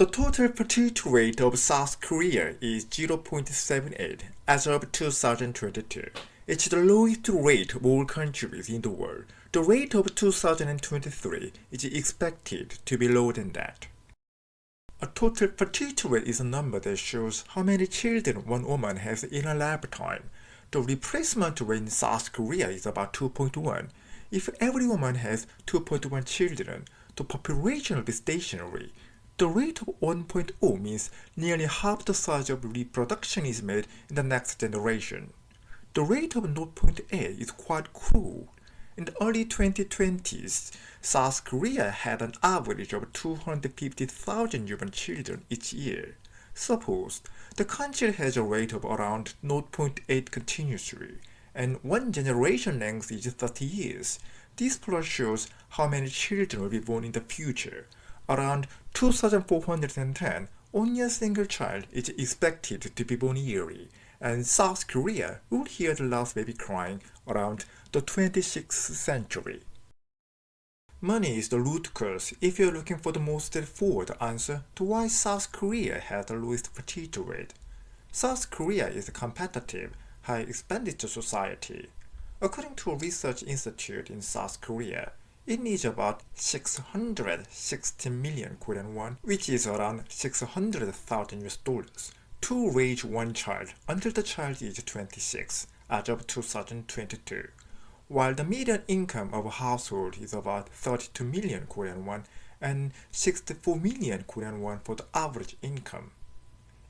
The total fertility rate of South Korea is 0.78 as of 2022. It's the lowest rate of all countries in the world. The rate of 2023 is expected to be lower than that. A total fertility rate is a number that shows how many children one woman has in a lifetime. The replacement rate in South Korea is about 2.1. If every woman has 2.1 children, the population will be stationary. The rate of 1.0 means nearly half the size of reproduction is made in the next generation. The rate of 0.8 is quite cruel. In the early 2020s, South Korea had an average of 250,000 newborn children each year. Suppose the country has a rate of around 0.8 continuously, and one generation length is 30 years. This plot shows how many children will be born in the future. Around 2,410, only a single child is expected to be born yearly, and South Korea will hear the last baby crying around the 26th century. Money is the root cause if you're looking for the most straightforward answer to why South Korea has the lowest fertility rate. South Korea is a competitive, high-expenditure society. According to a research institute in South Korea, it needs about 660 million Korean won, which is around 600,000 US dollars, to raise one child until the child is 26 as of 2022, while the median income of a household is about 32 million Korean won and 64 million Korean won for the average income.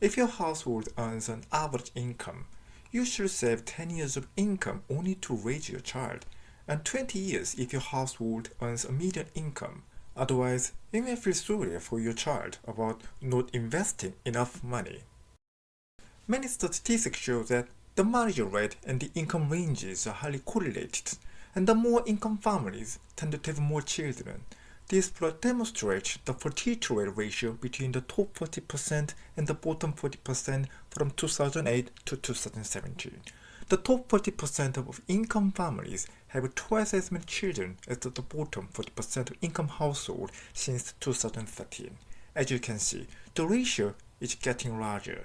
If your household earns an average income, you should save 10 years of income only to raise your child, and 20 years if your household earns a median income. Otherwise, you may feel sorry for your child about not investing enough money. Many statistics show that the marriage rate and the income ranges are highly correlated, and the more income families tend to have more children. This plot demonstrates the fertility rate ratio between the top 40% and the bottom 40% from 2008 to 2017. The top 40% of income families have twice as many children as the bottom 40% of income household since 2013. As you can see, the ratio is getting larger.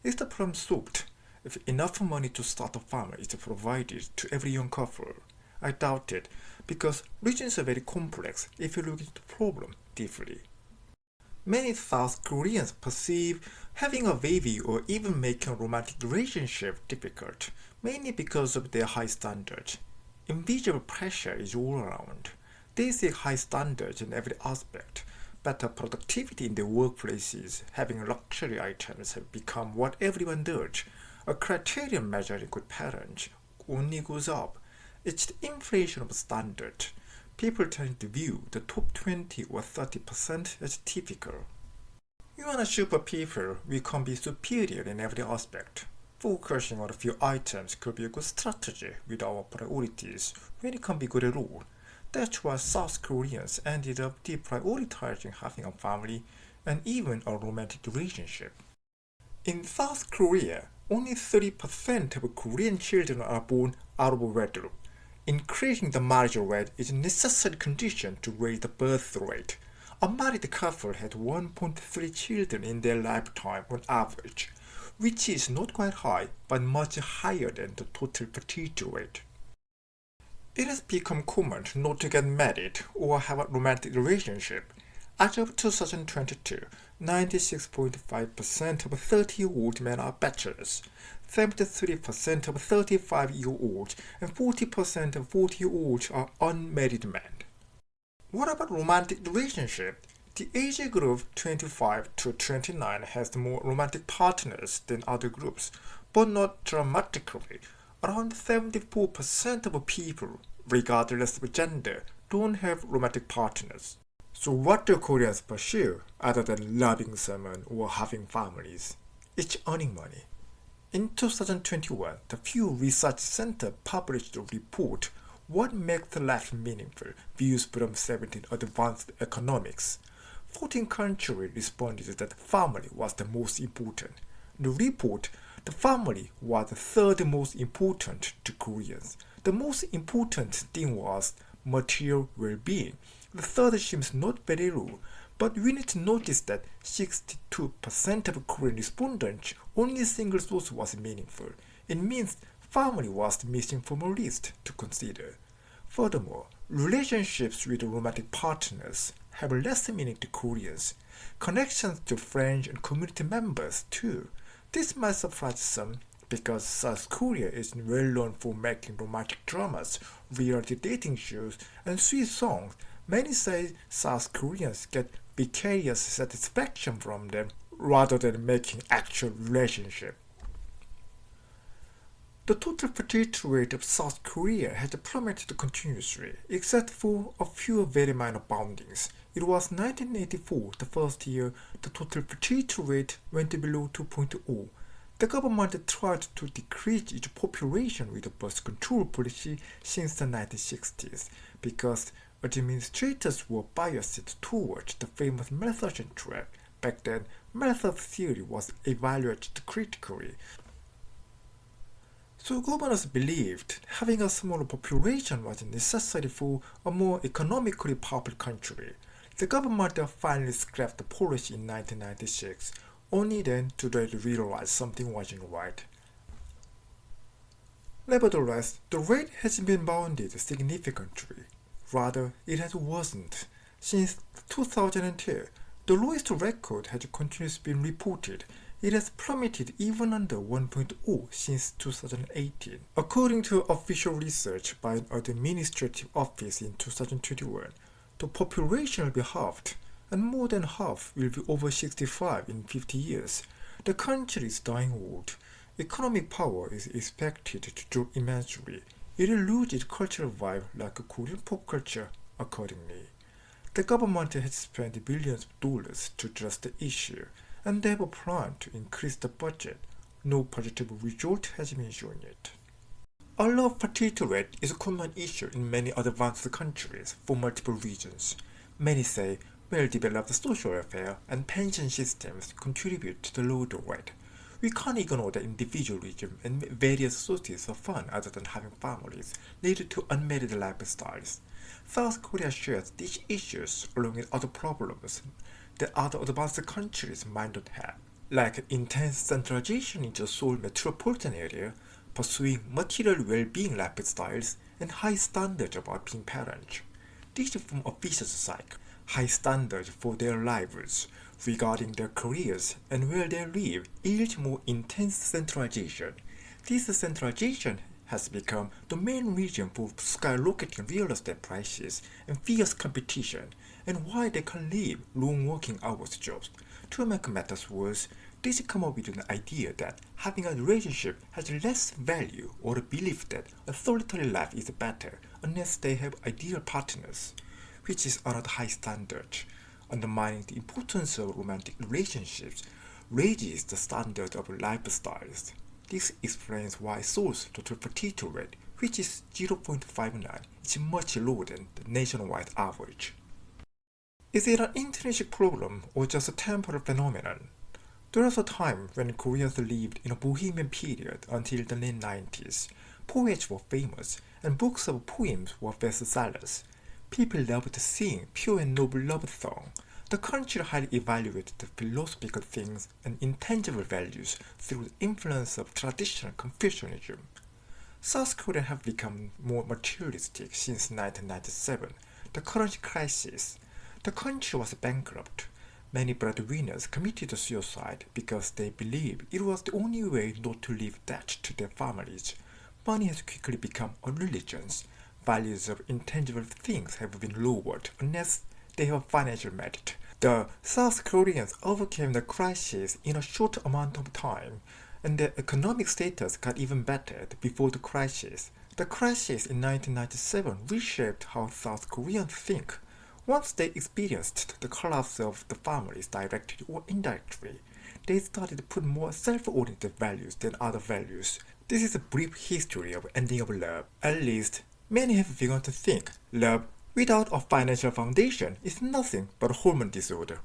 Is the problem solved if enough money to start a family is provided to every young couple? I doubt it, because regions are very complex if you look at the problem deeply. Many South Koreans perceive having a baby or even making a romantic relationship difficult, mainly because of their high standards. Invisible pressure is all around. They seek high standards in every aspect. Better productivity in their workplaces, having luxury items have become what everyone does. A criterion measuring good parents only goes up. It's the inflation of standards. People tend to view the top 20 or 30% as typical. You are super people, we can be superior in every aspect. Focusing on a few items could be a good strategy with our priorities when it can be good at all. That's why South Koreans ended up deprioritizing having a family and even a romantic relationship. In South Korea, only 30% of Korean children are born out of wedlock. Increasing the marriage rate is a necessary condition to raise the birth rate. A married couple had 1.3 children in their lifetime on average, which is not quite high but much higher than the total fertility rate. It has become common not to get married or have a romantic relationship. As of 2022, 96.5% of 30-year-old men are bachelors, 73% of 35-year-olds, and 40% of 40-year-olds are unmarried men. What about romantic relationship? The age group 25 to 29 has more romantic partners than other groups, but not dramatically. Around 74% of people, regardless of gender, don't have romantic partners. So what do Koreans pursue other than loving someone or having families? It's earning money. In 2021, the Pew Research Center published a report, What Makes Life Meaningful? Views from 17 Advanced Economics. 14 countries responded that family was the most important. In the report, the family was the third most important to Koreans. The most important thing was material well-being. The third seems not very low, But we need to notice that 62% of Korean respondents only single source was meaningful. It means family was missing from a list to consider. Furthermore, relationships with romantic partners have less meaning to Koreans. Connections to friends and community members too. This might surprise some because South Korea is well known for making romantic dramas, reality dating shows, and sweet songs. Many say South Koreans get vicarious satisfaction from them rather than making actual relationship. The total fertility rate of South Korea has plummeted continuously, except for a few very minor boundings. It was 1984, the first year the total fertility rate went below 2.0. The government tried to decrease its population with a birth control policy since the 1960s because administrators were biased towards the famous Malthus trap. Back then, Malthus theory was evaluated critically. So governors believed having a smaller population was necessary for a more economically powerful country. The government finally scrapped the policy in 1996, only then to realize something wasn't right. Nevertheless, the rate has been bounded significantly. Rather, it has worsened. Since 2002, the lowest record has continuously been reported. It has plummeted even under 1.0 since 2018. According to official research by an administrative office in 2021, the population will be halved, and more than half will be over 65 in 50 years. The country is dying old. Economic power is expected to drop immensely. It will lose its cultural vibe like a Korean pop culture accordingly. The government has spent billions of dollars to address the issue, and they have a plan to increase the budget. No positive result has been shown yet. A low fertility rate is a common issue in many advanced countries for multiple reasons. Many say well-developed social welfare and pension systems contribute to the low rate. We can't ignore that individualism and various sources of fun other than having families lead to unmarried lifestyles. South Korea shares these issues along with other problems that other advanced countries might not have, like intense centralization into the Seoul metropolitan area, pursuing material well-being lifestyles, and high standards about being parents. This is from a vicious cycle. High standards for their lives, regarding their careers and where they live, yields more intense centralization. This centralization has become the main reason for skyrocketing real estate prices and fierce competition, and why they can live long working hours jobs. To make matters worse, they come up with an idea that having a relationship has less value, or a belief that a solitary life is better unless they have ideal partners, which is another high standard. Undermining the importance of romantic relationships raises the standard of lifestyles. This explains why Seoul's total fertility rate, which is 0.59, is much lower than the nationwide average. Is it an intrinsic problem or just a temporal phenomenon? There was a time when Koreans lived in a bohemian period until the late 90s. Poets were famous, and books of poems were bestsellers. People loved to sing pure and noble love songs. The country highly evaluated the philosophical things and intangible values through the influence of traditional Confucianism. South Korea have become more materialistic since 1997, the currency crisis. The country was bankrupt. Many breadwinners committed suicide because they believed it was the only way not to leave debt to their families. Money has quickly become a religion. Values of intangible things have been lowered unless they have financial merit. The South Koreans overcame the crisis in a short amount of time, and their economic status got even better before the crisis. The crisis in 1997 reshaped how South Koreans think. Once they experienced the collapse of the families directly or indirectly, they started to put more self-oriented values than other values. This is a brief history of ending of love. At least, many have begun to think love without a financial foundation is nothing but a hormone disorder.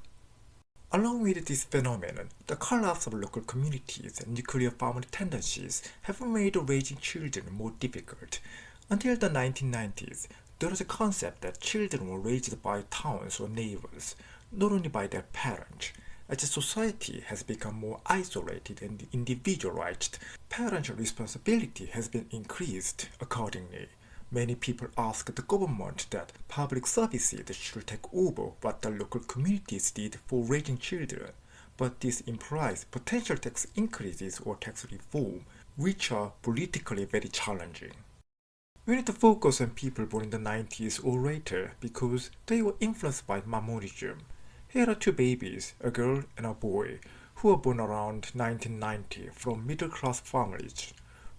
Along with this phenomenon, the collapse of local communities and nuclear family tendencies have made raising children more difficult. Until the 1990s, there was a concept that children were raised by towns or neighbors. not only by their parents. As a society has become more isolated and individualized, parental responsibility has been increased accordingly. Many people ask the government that public services should take over what the local communities did for raising children, but this implies potential tax increases or tax reform, which are politically very challenging. We need to focus on people born in the 90s or later because they were influenced by Maoism. Here are two babies, a girl and a boy, who were born around 1990 from middle-class families.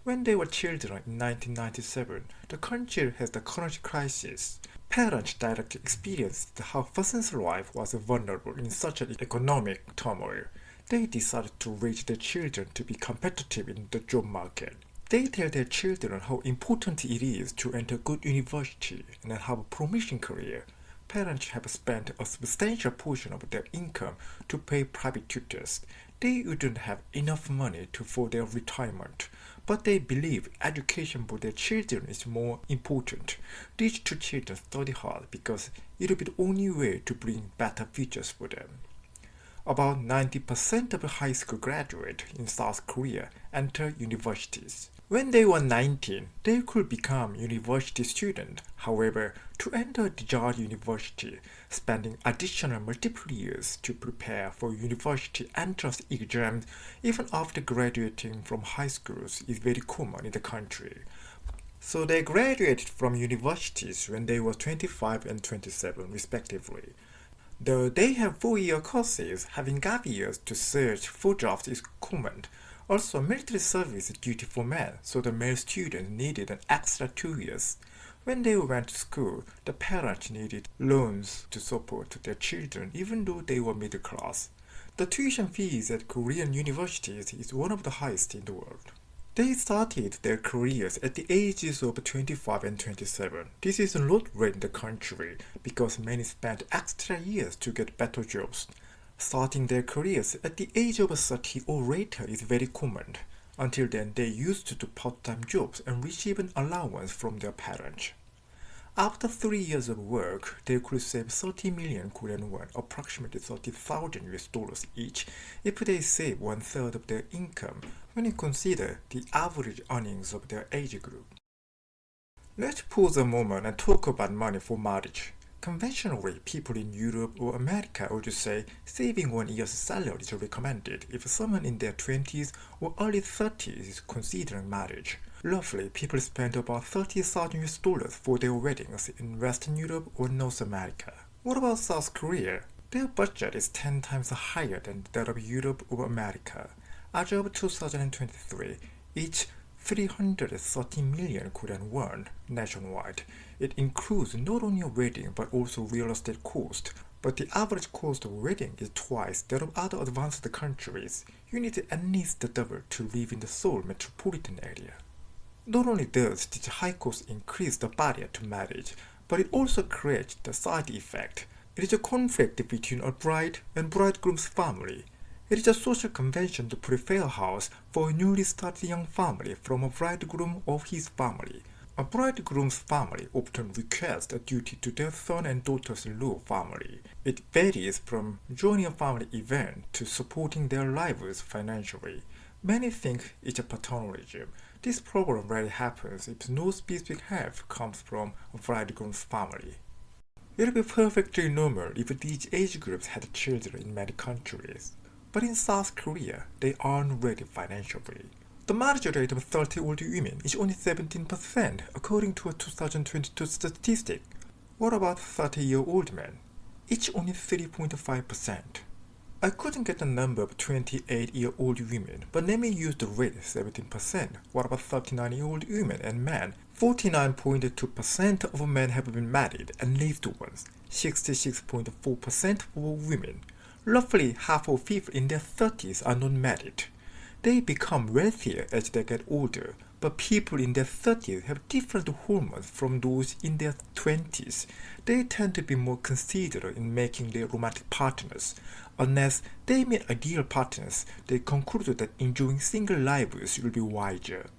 When they were children in 1997, the country has the currency crisis. Parents directly experienced how person's life was vulnerable in such an economic turmoil. They decided to raise their children to be competitive in the job market. They tell their children how important it is to enter a good university and have a promising career. Parents have spent a substantial portion of their income to pay private tutors. They wouldn't have enough money for their retirement, but they believe education for their children is more important. These two children study hard because it will be the only way to bring better futures for them. About 90% of high school graduates in South Korea enter universities. When they were 19, they could become university students. However, to enter a desired university, spending additional multiple years to prepare for university entrance exams even after graduating from high schools is very common in the country. So they graduated from universities when they were 25 and 27 respectively. Though they have 4-year courses, having gap years to search for jobs is common. Also, military service is duty for men, so the male students needed an extra 2 years. When they went to school, the parents needed loans to support their children even though they were middle class. The tuition fees at Korean universities is one of the highest in the world. They started their careers at the ages of 25 and 27. This is not rare in the country because many spent extra years to get better jobs. Starting their careers at the age of 30 or later is very common. Until then, they used to do part-time jobs and receive an allowance from their parents. After 3 years of work, they could save 30 million Korean won, approximately 30,000 US dollars each, if they save 1/3 of their income when you consider the average earnings of their age group. Let's pause a moment and talk about money for marriage. Conventionally, people in Europe or America would say saving 1 year's salary is recommended if someone in their 20s or early 30s is considering marriage. Roughly, people spend about 30,000 US dollars for their weddings in Western Europe or North America. What about South Korea? Their budget is 10 times higher than that of Europe or America. As of 2023, each 330 million Korean won nationwide. It includes not only a wedding but also real estate cost. But the average cost of a wedding is twice that of other advanced countries. You need at least the double to live in the Seoul metropolitan area. Not only does this high cost increase the barrier to marriage, but it also creates the side effect. It is a conflict between a bride and bridegroom's family. It is a social convention to prepare a house for a newly started young family from a bridegroom or his family. A bridegroom's family often requests a duty to their son and daughter's-in-law family. It varies from joining a family event to supporting their lives financially. Many think it's a paternalism. This problem rarely happens if no specific help comes from a bridegroom's family. It would be perfectly normal if these age groups had children in many countries. But in South Korea, they aren't ready financially. The marriage rate of 30-year-old women is only 17%, according to a 2022 statistic. What about 30-year-old men? It's only 3.5%. I couldn't get the number of 28-year-old women, but let me use the rate 17%. What about 39-year-old women and men? 49.2% of men have been married at least once, 66.4% for women. Roughly half of people in their 30s are not married. They become wealthier as they get older, but people in their 30s have different hormones from those in their 20s. They tend to be more considerate in making their romantic partners. Unless they meet ideal partners, they conclude that enjoying single lives will be wiser.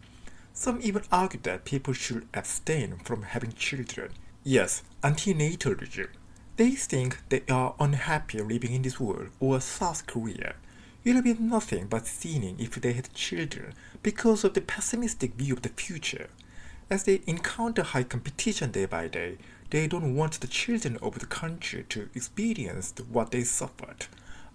Some even argue that people should abstain from having children. Yes, antinatalism. They think they are unhappy living in this world or South Korea. It will be nothing but sinning if they had children because of the pessimistic view of the future. As they encounter high competition day by day, they don't want the children of the country to experience what they suffered.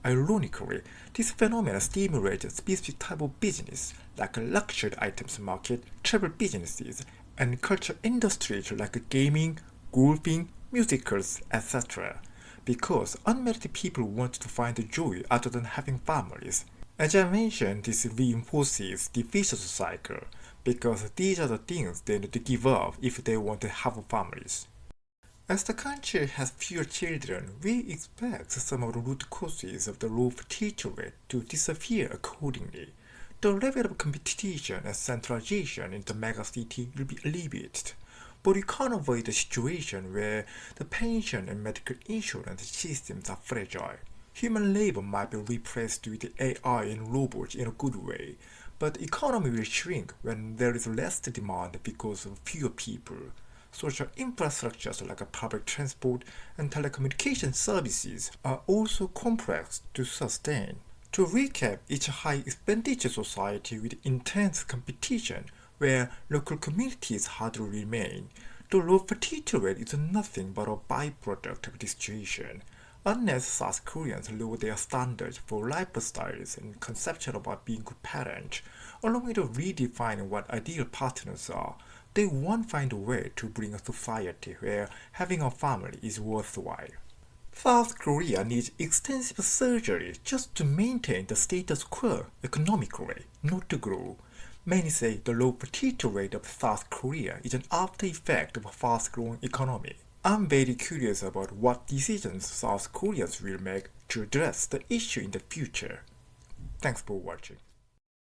Ironically, this phenomenon stimulates a specific type of business, like a luxury items market, travel businesses, and culture industries like gaming, golfing, musicals, etc. Because unmarried people want to find joy other than having families. As I mentioned, this reinforces the vicious cycle, because these are the things they need to give up if they want to have families. As the country has fewer children, we expect some of the root causes of the low fertility rate to disappear accordingly. The level of competition and centralization in the megacity will be alleviated. But we can't avoid a situation where the pension and medical insurance systems are fragile. Human labor might be replaced with AI and robots in a good way, but the economy will shrink when there is less demand because of fewer people. Social infrastructures like public transport and telecommunication services are also complex to sustain. To recap, it's a high expenditure society with intense competition where local communities hardly remain. The low fertility rate is nothing but a byproduct of this situation. Unless South Koreans lower their standards for lifestyles and conception about being good parents, along with redefining what ideal partners are, they won't find a way to bring a society where having a family is worthwhile. South Korea needs extensive surgery just to maintain the status quo economically, not to grow. Many say the low fertility rate of South Korea is an after effect of a fast-growing economy. I'm very curious about what decisions South Koreans will make to address the issue in the future. Thanks for watching.